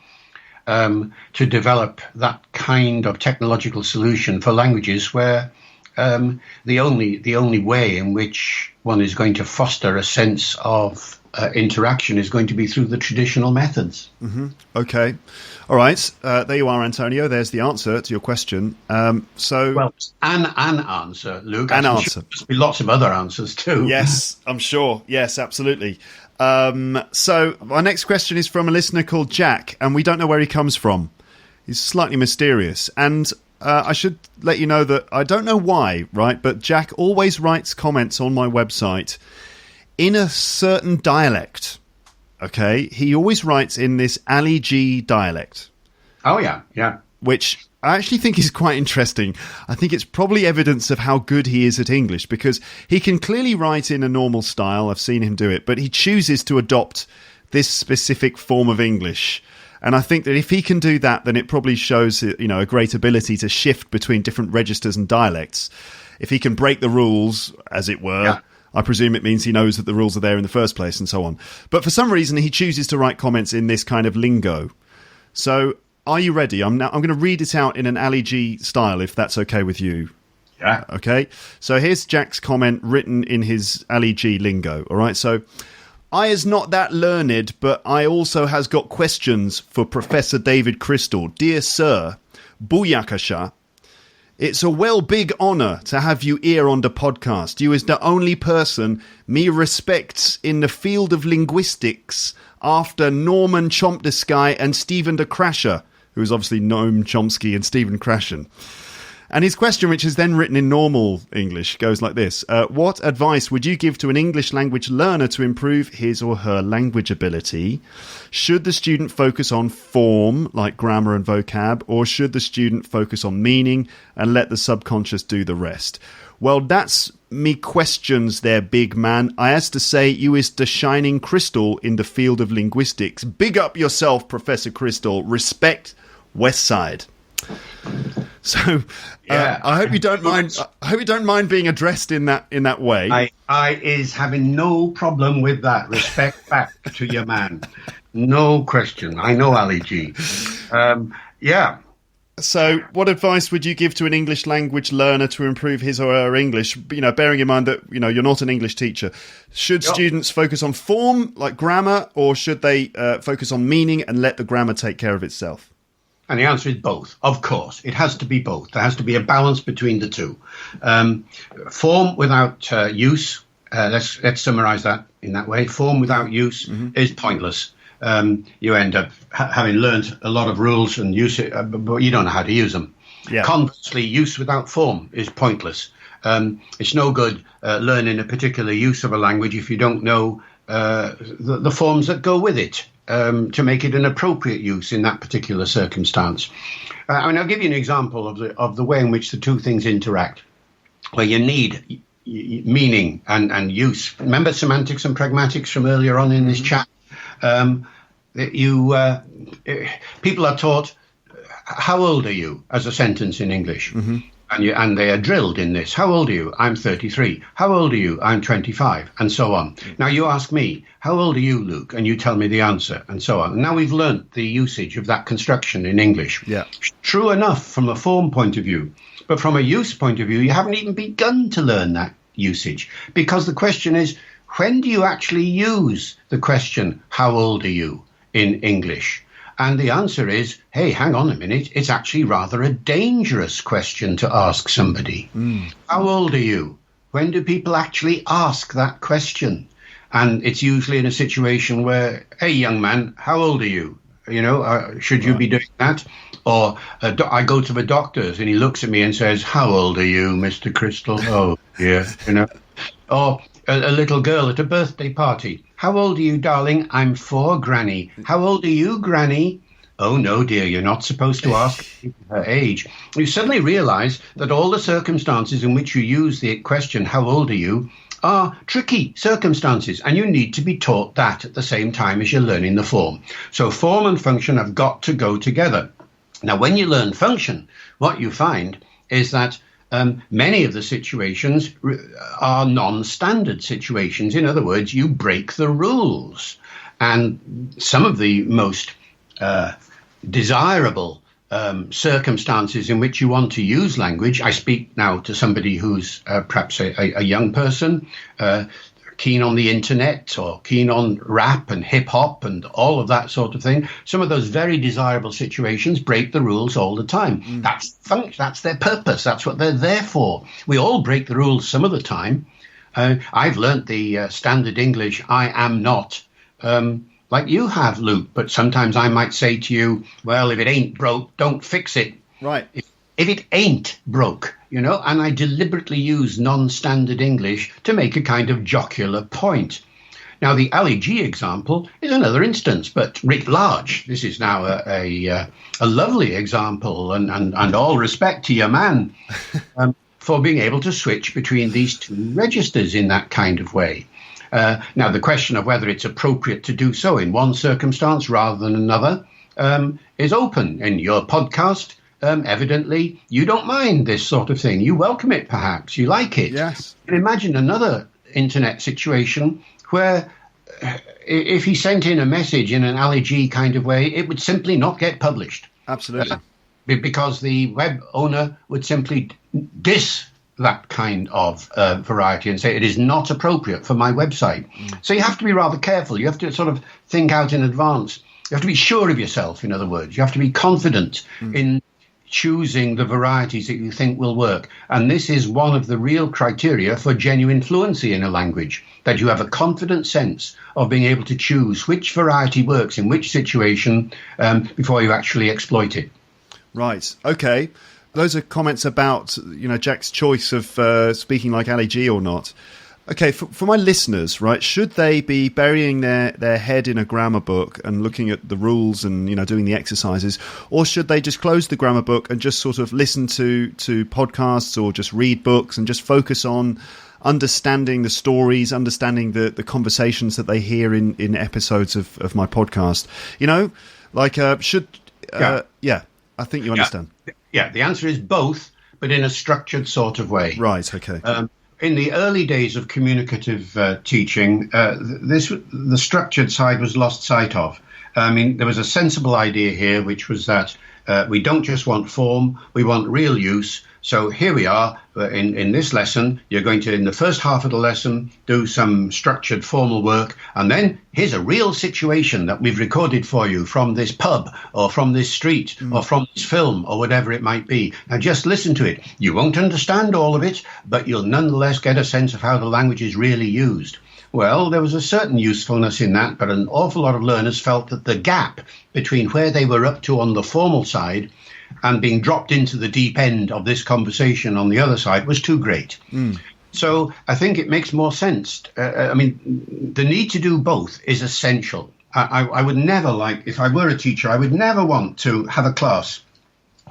to develop that kind of technological solution for languages where the only way in which one is going to foster a sense of interaction is going to be through the traditional methods. Mm-hmm. Okay. All right. There you are, Antonio. There's the answer to your question. Well, an answer, Luke. An answer. Sure there'll be lots of other answers too. Yes, I'm sure. Yes, absolutely. So our next question is from a listener called Jack, and we don't know where he comes from. He's slightly mysterious. And I should let you know that I don't know why, right? But Jack always writes comments on my website in a certain dialect. Okay, he always writes in this Ali G dialect. Oh yeah. Which I actually think is quite interesting. I think it's probably evidence of how good he is at English, because he can clearly write in a normal style. I've seen him do it, but he chooses to adopt this specific form of English. And I think that if he can do that, then it probably shows, a great ability to shift between different registers and dialects. If he can break the rules, as it were, yeah. I presume it means he knows that the rules are there in the first place and so on. But for some reason, he chooses to write comments in this kind of lingo. So are you ready? I'm going to read it out in an Ali G style, if that's okay with you. Yeah. Okay. So here's Jack's comment written in his Ali G lingo. All right. So I is not that learned, but I also has got questions for Professor David Crystal. Dear Sir, Booyakasha, it's a well big honour to have you here on the podcast. You is the only person me respects in the field of linguistics after Norman Chomsky and Stephen de Krasher, who is obviously Noam Chomsky and Stephen Krashen. And his question, which is then written in normal English, goes like this. What advice would you give to an English language learner to improve his or her language ability? Should the student focus on form, like grammar and vocab, or should the student focus on meaning and let the subconscious do the rest? Well, that's me questions there, big man. I has to say you is the shining crystal in the field of linguistics. Big up yourself, Professor Crystal. Respect, West Side. So I hope you don't mind. I hope you don't mind being addressed in that way. I is having no problem with that. Respect back to your man, no question. I know Ali G. Yeah. So, what advice would you give to an English language learner to improve his or her English? Bearing in mind that you're not an English teacher. Should students focus on form, like grammar, or should they focus on meaning and let the grammar take care of itself? And the answer is both, of course. It has to be both. There has to be a balance between the two. Form without use, let's summarize that in that way. Form without use is pointless. You end up having learned a lot of rules and use it, but you don't know how to use them. Yeah. Conversely, use without form is pointless. It's no good learning a particular use of a language if you don't know the forms that go with it. To make it an appropriate use in that particular circumstance. I'll give you an example of the way in which the two things interact, where you need meaning and use. Remember semantics and pragmatics from earlier on in this chat? people are taught, how old are you, as a sentence in English. Mm-hmm. And they are drilled in this. How old are you? I'm 33. How old are you? I'm 25, and so on. Now you ask me, how old are you, Luke? And you tell me the answer, and so on. And now we've learnt the usage of that construction in English. Yeah. True enough from a form point of view, but from a use point of view, you haven't even begun to learn that usage, because the question is, when do you actually use the question, how old are you, in English? And the answer is, hey, hang on a minute, it's actually rather a dangerous question to ask somebody. How old are you? When do people actually ask that question? And it's usually in a situation where, hey, young man, how old are you? Should you be doing that? Or I go to the doctor's and he looks at me and says, how old are you, Mr. Crystal? Oh, yeah, Or a little girl at a birthday party. How old are you, darling? I'm 4, Granny. How old are you, Granny? Oh, no, dear, you're not supposed to ask her age. You suddenly realize that all the circumstances in which you use the question, how old are you, are tricky circumstances, and you need to be taught that at the same time as you're learning the form. So form and function have got to go together. Now, when you learn function, what you find is that many of the situations are non-standard situations. In other words, you break the rules. And some of the most desirable circumstances in which you want to use language, I speak now to somebody who's perhaps a young person, keen on the internet or keen on rap and hip hop and all of that sort of thing. Some of those very desirable situations break the rules all the time. That's their purpose. That's what they're there for. We all break the rules some of the time. I've learnt the standard English, I am not, like you have, Luke. But sometimes I might say to you, well, if it ain't broke, don't fix it. Right. If it ain't broke, and I deliberately use non-standard English to make a kind of jocular point. Now, the Ali G example is another instance, but writ large, this is now a lovely example, and all respect to your man for being able to switch between these two registers in that kind of way. Now, the question of whether it's appropriate to do so in one circumstance rather than another is open. In your podcast, evidently, you don't mind this sort of thing. You welcome it, perhaps. You like it. Yes. And imagine another internet situation where if he sent in a message in an Ali G kind of way, it would simply not get published. Absolutely. Because the web owner would simply diss that kind of variety and say it is not appropriate for my website. So you have to be rather careful. You have to sort of think out in advance. You have to be sure of yourself, in other words. You have to be confident in choosing the varieties that you think will work. And this is one of the real criteria for genuine fluency in a language, that you have a confident sense of being able to choose which variety works in which situation before you actually exploit it. Right. Okay. Those are comments about, Jack's choice of speaking like Ali G or not. Okay, for my listeners, right, should they be burying their head in a grammar book and looking at the rules and, doing the exercises, or should they just close the grammar book and just sort of listen to podcasts or just read books and just focus on understanding the stories, understanding the conversations that they hear in episodes of my podcast? Yeah, I think you understand. Yeah, the answer is both, but in a structured sort of way. Right, okay. In the early days of communicative teaching, the structured side was lost sight of. I mean, there was a sensible idea here, which was that we don't just want form, we want real use. So here we are in this lesson. You're going to, in the first half of the lesson, do some structured formal work. And then here's a real situation that we've recorded for you from this pub or from this street or from this film or whatever it might be. Now just listen to it. You won't understand all of it, but you'll nonetheless get a sense of how the language is really used. Well, there was a certain usefulness in that, but an awful lot of learners felt that the gap between where they were up to on the formal side and being dropped into the deep end of this conversation on the other side was too great. So I think it makes more sense. The need to do both is essential. I would never if I were a teacher, I would never want to have a class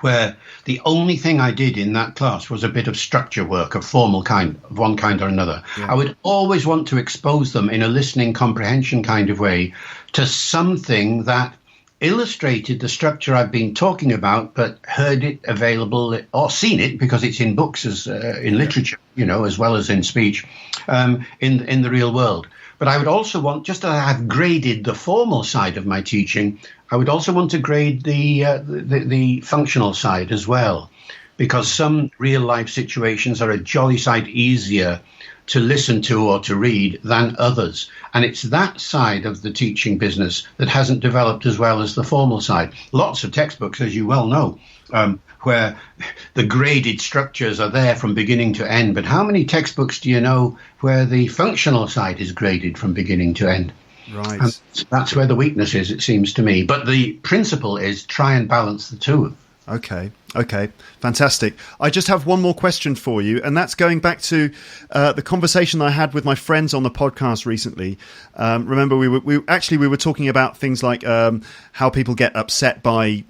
where the only thing I did in that class was a bit of structure work of formal kind, of one kind or another. Yeah. I would always want to expose them in a listening comprehension kind of way to something that illustrated the structure I've been talking about, but heard it available or seen it because it's in books as in literature, as well as in speech, in the real world. But I would also want, just as I have graded the formal side of my teaching, I would also want to grade the functional side as well, because some real life situations are a jolly sight easier to listen to or to read than others. And it's that side of the teaching business that hasn't developed as well as the formal side. Lots of textbooks, as you well know, where the graded structures are there from beginning to end. But how many textbooks do you know where the functional side is graded from beginning to end? Right. And that's where the weakness is, it seems to me. But the principle is try and balance the two. Okay, fantastic. I just have one more question for you, and that's going back to the conversation I had with my friends on the podcast recently. Remember, we were talking about things like how people get upset by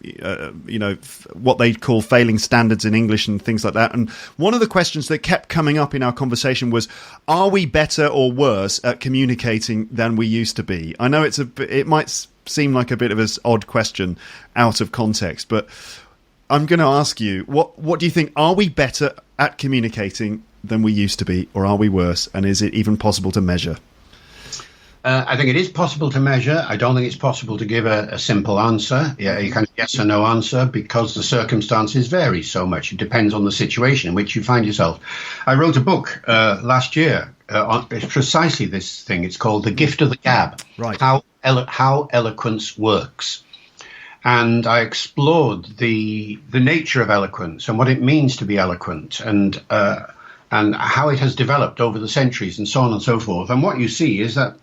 what they call failing standards in English and things like that. And one of the questions that kept coming up in our conversation was, are we better or worse at communicating than we used to be? I know it might seem like a bit of an odd question out of context, but I'm going to ask you, what do you think? Are we better at communicating than we used to be, or are we worse? And is it even possible to measure? I think it is possible to measure. I don't think it's possible to give a simple answer. Yeah, you can yes or no answer, because the circumstances vary so much. It depends on the situation in which you find yourself. I wrote a book last year on precisely this thing. It's called The Gift of the Gab, right. How eloquence works. And I explored the nature of eloquence and what it means to be eloquent, and how it has developed over the centuries and so on and so forth. And what you see is that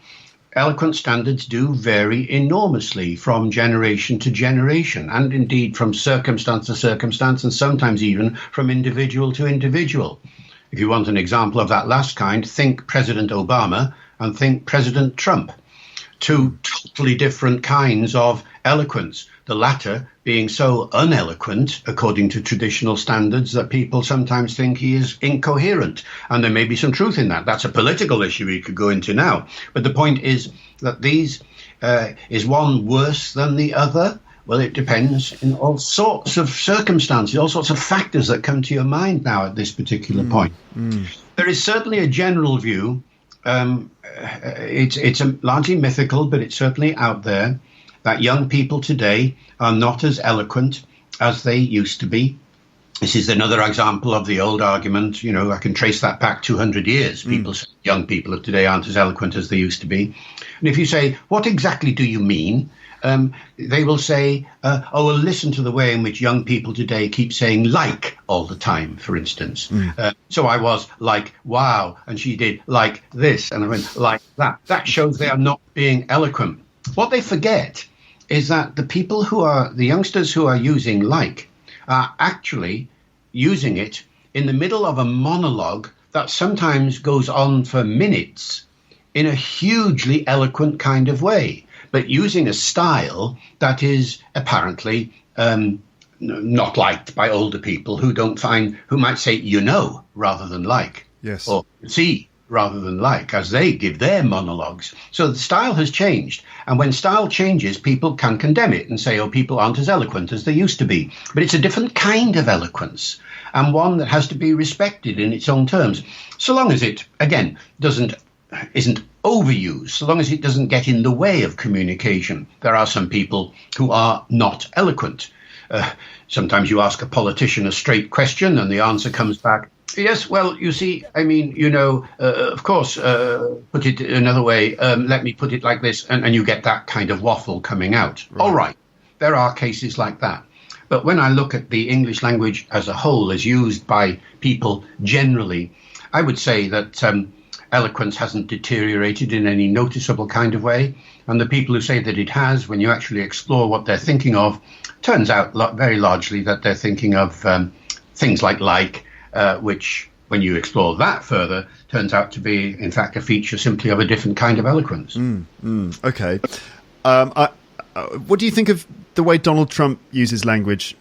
eloquent standards do vary enormously from generation to generation, and indeed from circumstance to circumstance, and sometimes even from individual to individual. If you want an example of that last kind, think President Obama and think President Trump. Two totally different kinds of eloquence. The latter being so uneloquent, according to traditional standards, that people sometimes think he is incoherent. And there may be some truth in that. That's a political issue we could go into now. But the point is that is one worse than the other? Well, it depends in all sorts of circumstances, all sorts of factors that come to your mind now at this particular point. There is certainly a general view. It's largely mythical, but it's certainly out there, that young people today are not as eloquent as they used to be. This is another example of the old argument. I can trace that back 200 years. People say young people of today aren't as eloquent as they used to be. And if you say, what exactly do you mean? They will say, well, listen to the way in which young people today keep saying like all the time, for instance. So I was like, wow, and she did like this, and I went like that. That shows they are not being eloquent. What they forget is that the youngsters who are using like are actually using it in the middle of a monologue that sometimes goes on for minutes in a hugely eloquent kind of way, but using a style that is apparently not liked by older people who might say, rather than like, yes, or see rather than like, as they give their monologues. So the style has changed. And when style changes, people can condemn it and say, people aren't as eloquent as they used to be. But it's a different kind of eloquence, and one that has to be respected in its own terms. So long as it, again, isn't overused, so long as it doesn't get in the way of communication. There are some people who are not eloquent. Sometimes you ask a politician a straight question and the answer comes back, yes, well, you see, of course, put it another way, let me put it like this, and you get that kind of waffle coming out. Right. All right, there are cases like that. But when I look at the English language as a whole, as used by people generally, I would say that eloquence hasn't deteriorated in any noticeable kind of way. And the people who say that it has, when you actually explore what they're thinking of, turns out very largely that they're thinking of things like, which, when you explore that further, turns out to be, in fact, a feature simply of a different kind of eloquence. Okay. What do you think of the way Donald Trump uses language?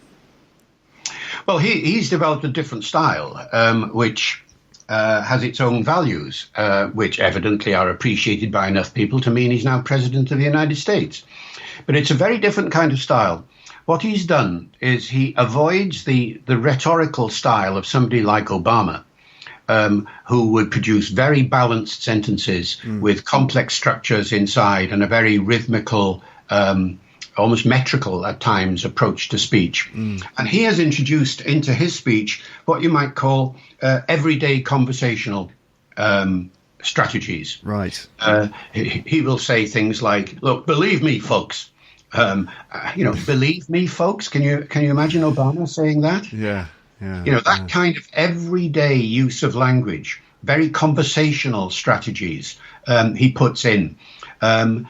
Well, he's developed a different style, which has its own values, which evidently are appreciated by enough people to mean he's now president of the United States. But it's a very different kind of style. What he's done is he avoids the rhetorical style of somebody like Obama, who would produce very balanced sentences with complex structures inside and a very rhythmical, almost metrical at times approach to speech. And he has introduced into his speech what you might call everyday conversational strategies. Right. He will say things like, look, believe me, folks. Believe me, folks. Can you imagine Obama saying that? Yeah. That kind of everyday use of language, very conversational strategies he puts in.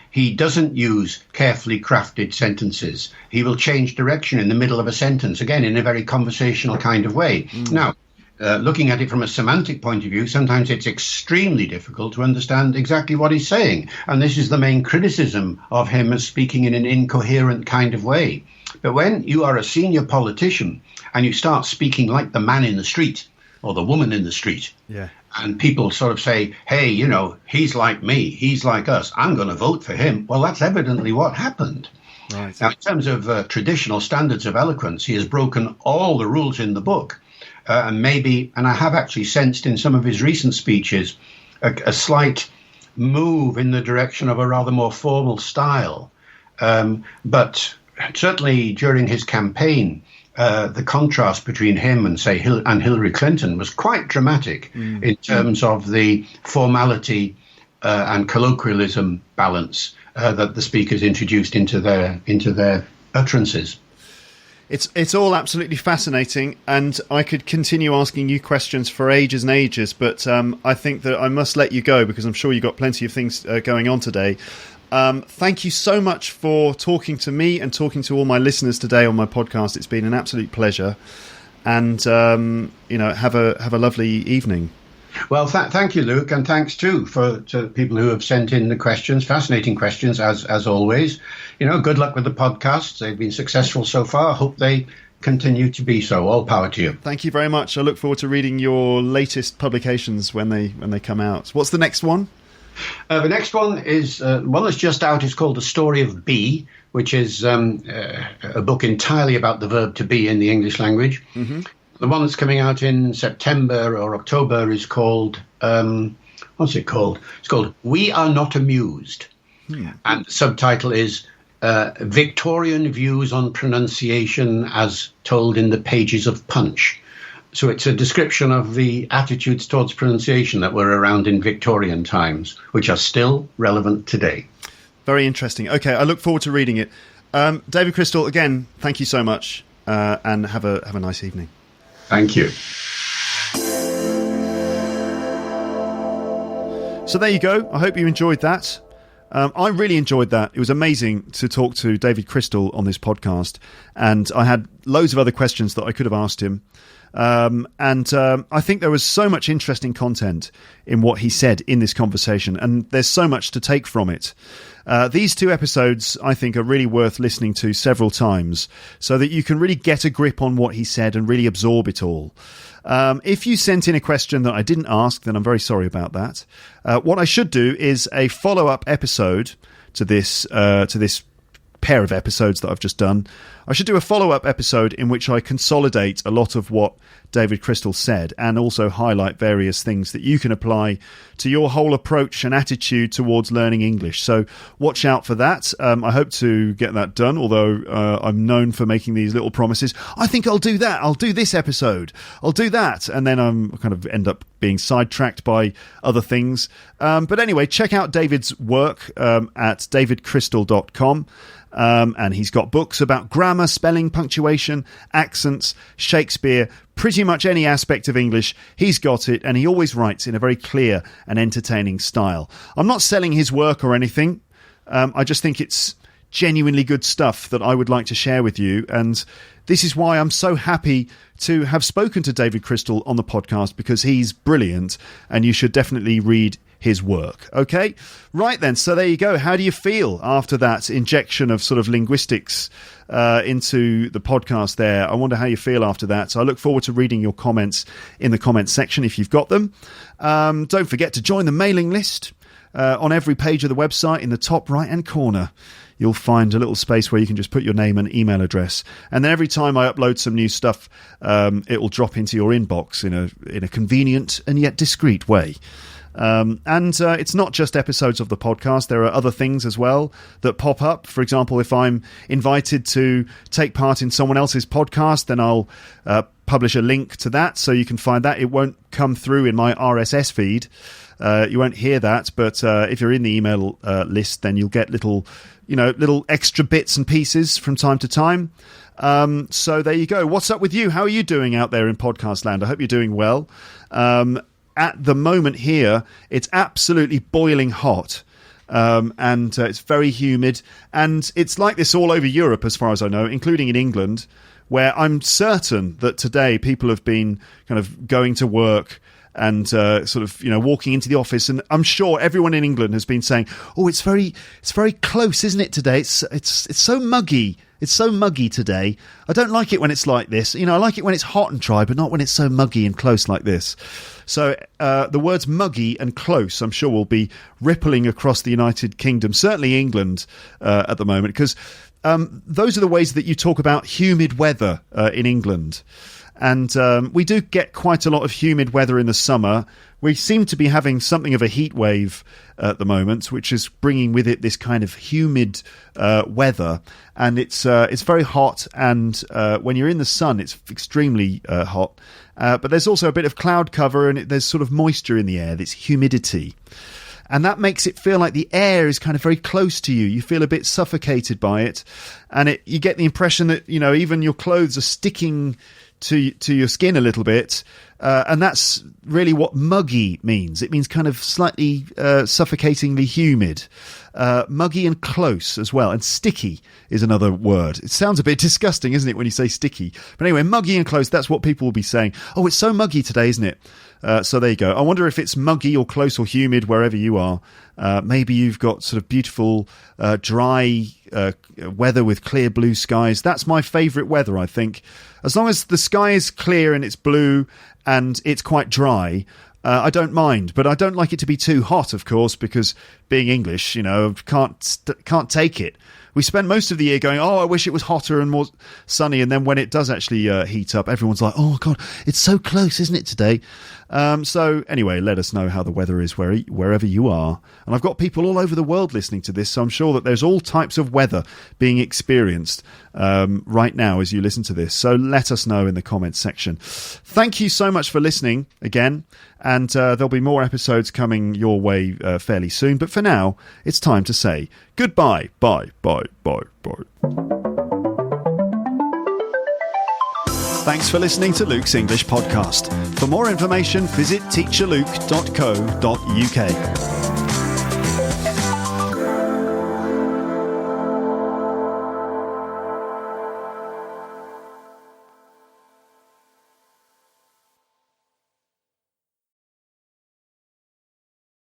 He doesn't use carefully crafted sentences. He will change direction in the middle of a sentence, again, in a very conversational kind of way. Now, looking at it from a semantic point of view, sometimes it's extremely difficult to understand exactly what he's saying. And this is the main criticism of him as speaking in an incoherent kind of way. But when you are a senior politician and you start speaking like the man in the street or the woman in the street, and people sort of say, hey, he's like me, he's like us, I'm going to vote for him. Well, that's evidently what happened. Right. Now, in terms of traditional standards of eloquence, he has broken all the rules in the book. And I have actually sensed in some of his recent speeches a slight move in the direction of a rather more formal style. But certainly during his campaign, the contrast between him and, say, Hillary Clinton was quite dramatic in terms of the formality and colloquialism balance that the speakers introduced into their utterances. It's all absolutely fascinating, and I could continue asking you questions for ages and ages, but I think that I must let you go because I'm sure you've got plenty of things going on today. Thank you so much for talking to me and talking to all my listeners today on my podcast. It's been an absolute pleasure, and have a lovely evening. Well, thank you, Luke, and thanks too to people who have sent in the questions, fascinating questions as always. Good luck with the podcasts. They've been successful so far. Hope they continue to be so. All power to you. Thank you very much. I look forward to reading your latest publications when they come out. What's the next one? The next one is one that's just out. It's called The Story of Be, which is a book entirely about the verb to be in the English language. Mm-hmm. The one that's coming out in September or October is called, what's it called? It's called We Are Not Amused. And the subtitle is Victorian Views on Pronunciation as Told in the Pages of Punch. So it's a description of the attitudes towards pronunciation that were around in Victorian times, which are still relevant today. Very interesting. Okay, I look forward to reading it. David Crystal, again, thank you so much, and have a nice evening. Thank you. So there you go. I hope you enjoyed that. I really enjoyed that. It was amazing to talk to David Crystal on this podcast, and I had loads of other questions that I could have asked him. I think there was so much interesting content in what he said in this conversation, and there's so much to take from it. These two episodes, I think, are really worth listening to several times so that you can really get a grip on what he said and really absorb it all. If you sent in a question that I didn't ask, then I'm very sorry about that. What I should do is a follow-up episode to this pair of episodes that I've just done. I should do a follow-up episode in which I consolidate a lot of what David Crystal said and also highlight various things that you can apply to your whole approach and attitude towards learning English. So watch out for that. I hope to get that done, although I'm known for making these little promises. I think I'll do that. I'll do this episode. I'll do that. And then I'm kind of end up being sidetracked by other things. But anyway, check out David's work at davidcrystal.com. And he's got books about grammar, spelling, punctuation, accents, Shakespeare, pretty much any aspect of English. He's got it, and he always writes in a very clear and entertaining style. I'm not selling his work or anything. I just think it's genuinely good stuff that I would like to share with you. And this is why I'm so happy to have spoken to David Crystal on the podcast, because he's brilliant, and you should definitely read his work. Okay? Right then, so there you go. How do you feel after that injection of sort of linguistics into the podcast there? I wonder how you feel after that. So I look forward to reading your comments in the comments section if you've got them. Don't forget to join the mailing list. On every page of the website in the top right-hand corner, you'll find a little space where you can just put your name and email address. And then every time I upload some new stuff, it will drop into your inbox in a convenient and yet discreet way. And it's not just episodes of the podcast. There are other things as well that pop up. For example, if I'm invited to take part in someone else's podcast, then I'll publish a link to that so you can find that. It won't come through in my RSS feed. You won't hear that, but if you're in the email list, then you'll get little extra bits and pieces from time to time. So there you go. What's up with you? How are you doing out there in podcast land? I hope you're doing well. At the moment here, it's absolutely boiling hot. And it's very humid. And it's like this all over Europe, as far as I know, including in England, where I'm certain that today people have been kind of going to work and sort of, walking into the office. And I'm sure everyone in England has been saying, oh, it's very close, isn't it, today? It's so muggy. It's so muggy today. I don't like it when it's like this. I like it when it's hot and dry, but not when it's so muggy and close like this. So the words muggy and close, I'm sure, will be rippling across the United Kingdom, certainly England at the moment, because those are the ways that you talk about humid weather in England. And we do get quite a lot of humid weather in the summer. We seem to be having something of a heat wave at the moment, which is bringing with it this kind of humid weather. And it's very hot. And when you're in the sun, it's extremely hot. But there's also a bit of cloud cover and there's sort of moisture in the air, this humidity. And that makes it feel like the air is kind of very close to you. You feel a bit suffocated by it. And you get the impression that, even your clothes are sticking to your skin a little bit, and that's really what muggy means. It means kind of slightly suffocatingly humid, muggy and close as well, and sticky is another word. It sounds a bit disgusting, isn't it, when you say sticky? But anyway, muggy and close, that's what people will be saying. Oh, it's so muggy today, isn't it? So there you go. I wonder if it's muggy or close or humid wherever you are. Maybe you've got sort of beautiful, dry weather with clear blue skies. That's my favourite weather, I think. As long as the sky is clear and it's blue and it's quite dry, I don't mind. But I don't like it to be too hot, of course, because being English, can't take it. We spend most of the year going, oh, I wish it was hotter and more sunny. And then when it does actually heat up, everyone's like, oh, God, it's so close, isn't it, today? So anyway, let us know how the weather is wherever you are. And I've got people all over the world listening to this, so I'm sure that there's all types of weather being experienced right now as you listen to this. So let us know in the comments section. Thank you so much for listening again. And there'll be more episodes coming your way fairly soon. But for now, it's time to say goodbye. Bye. Thanks for listening to Luke's English Podcast. For more information, visit teacherluke.co.uk.